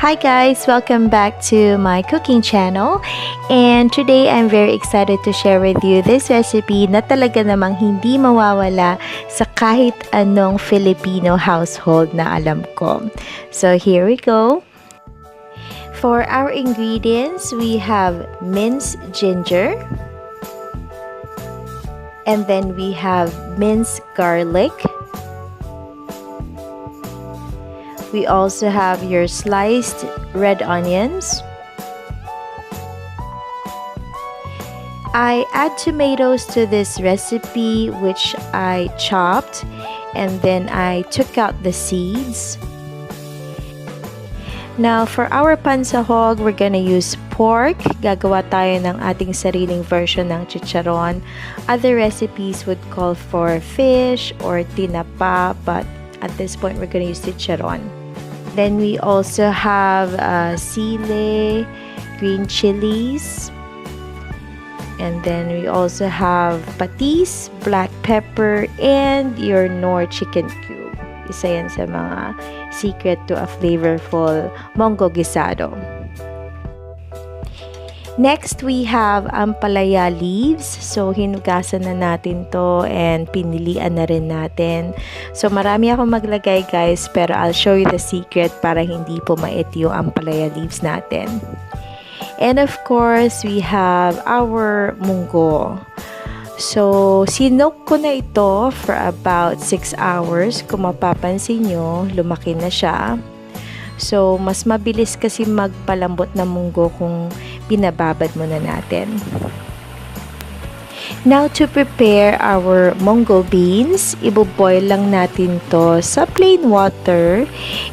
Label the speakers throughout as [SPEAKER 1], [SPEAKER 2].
[SPEAKER 1] Hi guys, welcome back to my cooking channel, and today I'm very excited to share with you this recipe na talaga namang hindi mawawala sa kahit anong Filipino household na alam ko. So here we go. For our ingredients, we have minced ginger, and then we have minced garlic. We also have your sliced red onions. I add tomatoes to this recipe, which I chopped, and then I took out the seeds. Now, for our pansahog, we're gonna use pork. Gagawa tayo ng ating sariling version ng chicharon. Other recipes would call for fish or tinapa, but at this point, we're gonna use chicharon. Then we also have sile, green chilies, and then we also have patis, black pepper, and your Knorr chicken cube. Isa yan sa mga secret to a flavorful Munggo Guisado. Next, we have ampalaya leaves. So, hinugasan na natin to and pinilian na rin natin. So, marami akong maglagay guys, pero I'll show you the secret para hindi po mait yung ampalaya leaves natin. And of course, we have our munggo. So, sinok ko na ito for about 6 hours. Kung mapapansin nyo, lumaki na siya. So, mas mabilis kasi magpalambot na munggo kung binababad muna natin. Now, to prepare our munggo beans, iboboil lang natin to sa plain water.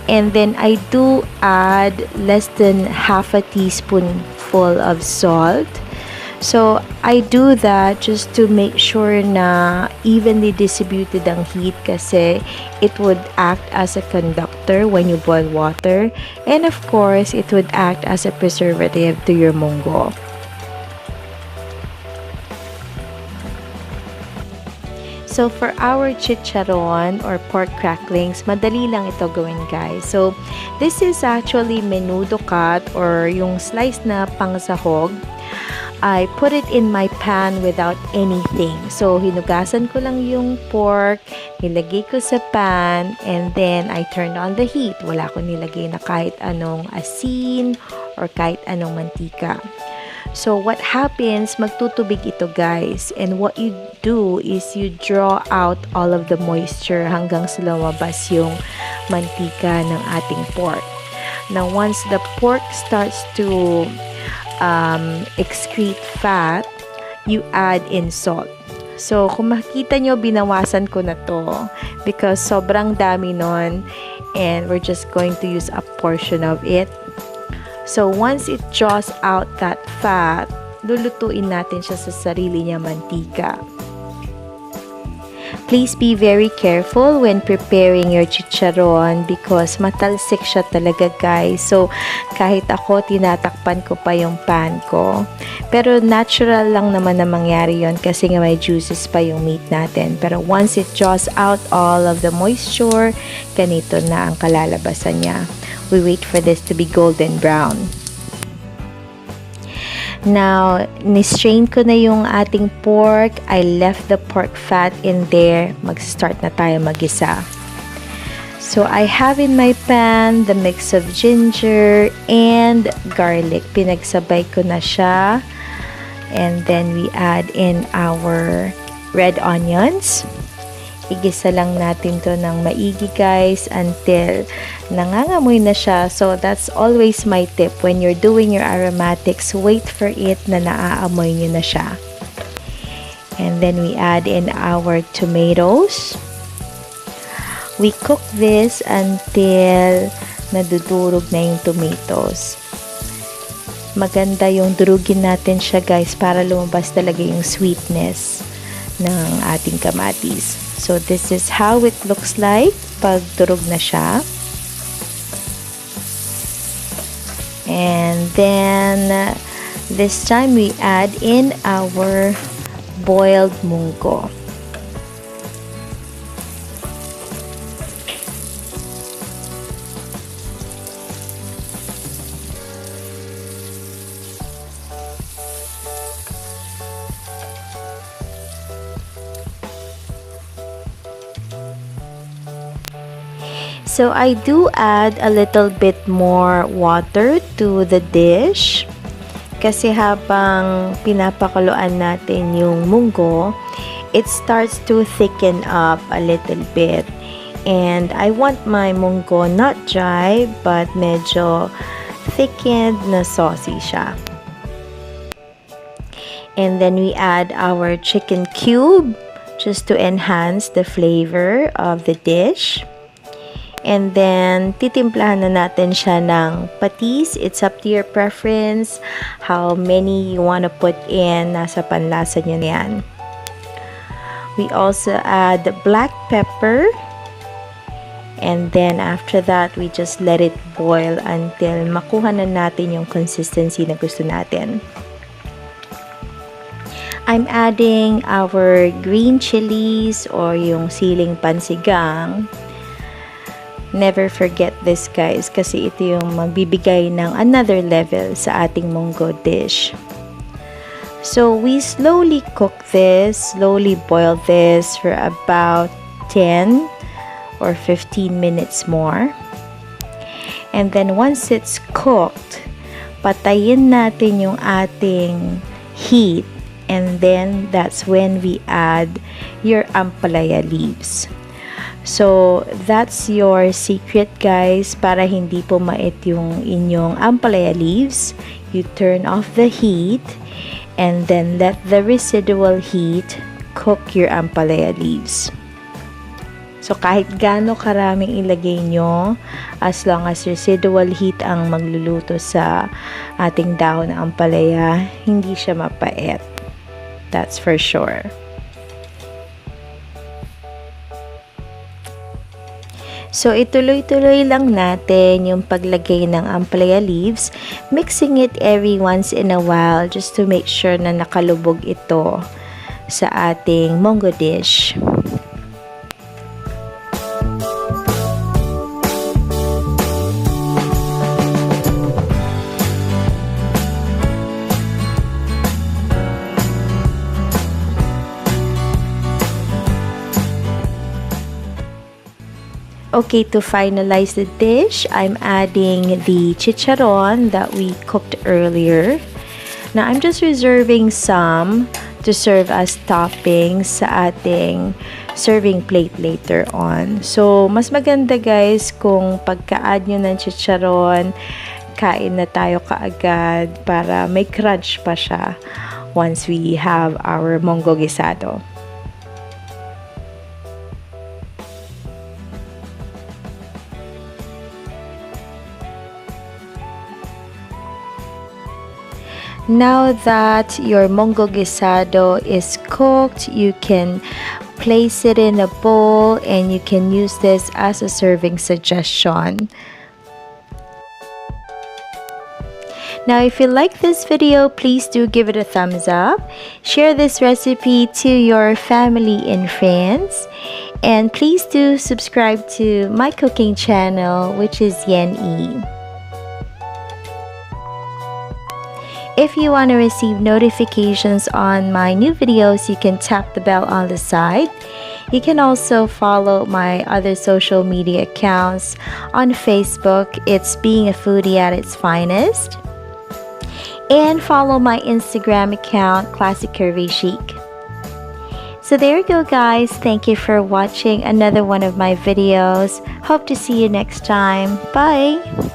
[SPEAKER 1] And then, I do add less than half a teaspoonful of salt. So, I do that just to make sure na evenly distributed ang heat kasi it would act as a conductor when you boil water. And of course, it would act as a preservative to your munggo. So, for our chicharon or pork cracklings, madali lang ito gawin guys. So, this is actually menudo cut or yung slice na pangsahog. I put it in my pan without anything. So, hinugasan ko lang yung pork, nilagay ko sa pan, and then I turned on the heat. Wala ko nilagay na kahit anong asin or kahit anong mantika. So, what happens, magtutubig ito guys. And what you do is you draw out all of the moisture hanggang sa lumabas yung mantika ng ating pork. Now, once the pork starts to excrete fat, you add in salt. So, kung makikita nyo, binawasan ko na to because sobrang dami nun and we're just going to use a portion of it. So, once it draws out that fat, lulutuin natin siya sa sarili niya mantika. Please be very careful when preparing your chicharon because matalsik siya talaga guys. So, kahit ako, tinatakpan ko pa yung pan ko. Pero natural lang naman na mangyari yon kasi nga may juices pa yung meat natin. Pero once it draws out all of the moisture, ganito na ang kalalabasan niya. We wait for this to be golden brown. Now, ni-strain ko na yung ating pork. I left the pork fat in there. Mag-start na tayo mag-isa. So, I have in my pan the mix of ginger and garlic. Pinagsabay ko na siya. And then, we add in our red onions. Igisa lang natin to ng maigi guys until nangangamoy na siya. So, that's always my tip. When you're doing your aromatics, wait for it na naaamoy nyo na siya. And then we add in our tomatoes. We cook this until nadudurog na yung tomatoes. Maganda yung durugin natin siya guys para lumabas talaga yung sweetness ng ating kamatis. So, this is how it looks like pag durog na siya. And then, this time we add in our boiled munggo. So I do add a little bit more water to the dish. Kasi habang pinapakuluan natin yung munggo, it starts to thicken up a little bit. And I want my munggo not dry, but medyo thickened na saucy siya. And then we add our chicken cube just to enhance the flavor of the dish. And then, titimplahan na natin siya ng patis. It's up to your preference, how many you want to put in. Nasa panlasa nyo na yan. We also add black pepper. And then, after that, we just let it boil until makuha na natin yung consistency na gusto natin. I'm adding our green chilies or yung siling pansigang. Never forget this, guys, kasi ito yung magbibigay ng another level sa ating munggo dish. So we slowly cook this, slowly boil this for about 10 or 15 minutes more. And then once it's cooked, patayin natin yung ating heat, and then that's when we add your ampalaya leaves. So, that's your secret, guys, para hindi pumait yung inyong ampalaya leaves. You turn off the heat and then let the residual heat cook your ampalaya leaves. So, kahit gaano karaming ilagay nyo, as long as residual heat ang magluluto sa ating dahon ng ampalaya, hindi siya mapait. That's for sure. So, ituloy-tuloy lang natin yung paglagay ng ampalaya leaves, mixing it every once in a while just to make sure na nakalubog ito sa ating monggo dish. Okay, to finalize the dish, I'm adding the chicharon that we cooked earlier. Now, I'm just reserving some to serve as toppings sa ating serving plate later on. So, mas maganda, guys, kung pagka-add nyo ng chicharon, kain na tayo kaagad para may crunch pa siya once we have our Munggo Guisado. Now that your Munggo Guisado is cooked, you can place it in a bowl and you can use this as a serving suggestion. Now, if you like this video, please do give it a thumbs up. Share this recipe to your family and friends. And please do subscribe to my cooking channel, which is Yen E. If you want to receive notifications on my new videos, you can tap the bell on the side. You can also follow my other social media accounts. On Facebook, it's Being a Foodie at its Finest. And follow my Instagram account, Classic Curvy Chic. So there you go, guys. Thank you for watching another one of my videos. Hope to see you next time. Bye!